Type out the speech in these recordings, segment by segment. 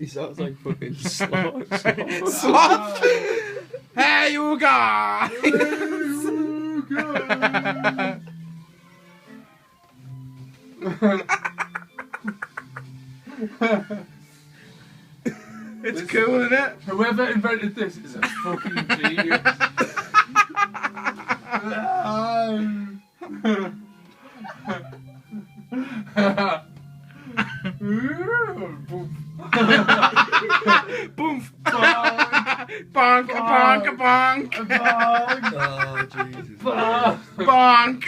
sounds like fucking sloth. Sloth! Hey, you guys! It's cool, isn't it? Whoever invented this is a fucking genius. Boom! Bonk! Bonk! Bonk! Oh, Jesus. Bonk!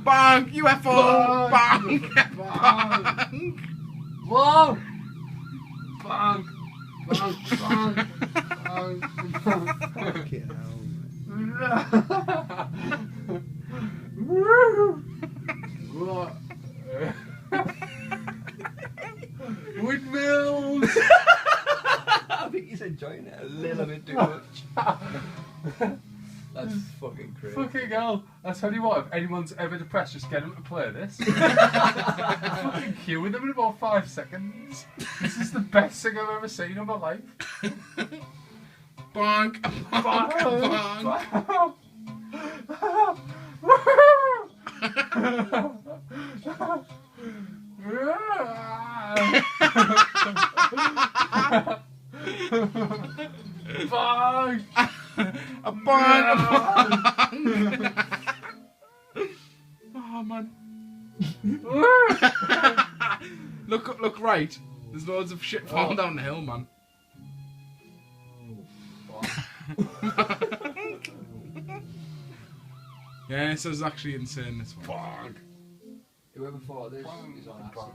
Bonk! UFO! Bonk! Bonk! Whoa! Bonk! Bonk! Bonk! Fucking hell. What? Windmills! I think he's enjoying it a little bit too much. That's fucking crazy. Fucking hell. I tell you what, if anyone's ever depressed, just get them to play this. Fucking queuing them in about 5 seconds. This is the best thing I've ever seen in my life. Bonk! Bonk! Bonk! Bonk! A bonk! A bonk! Oh man! Look right. There's loads of shit falling down the hill, man. Yeah, this is actually insane. This one. Whoever thought of this is on acid.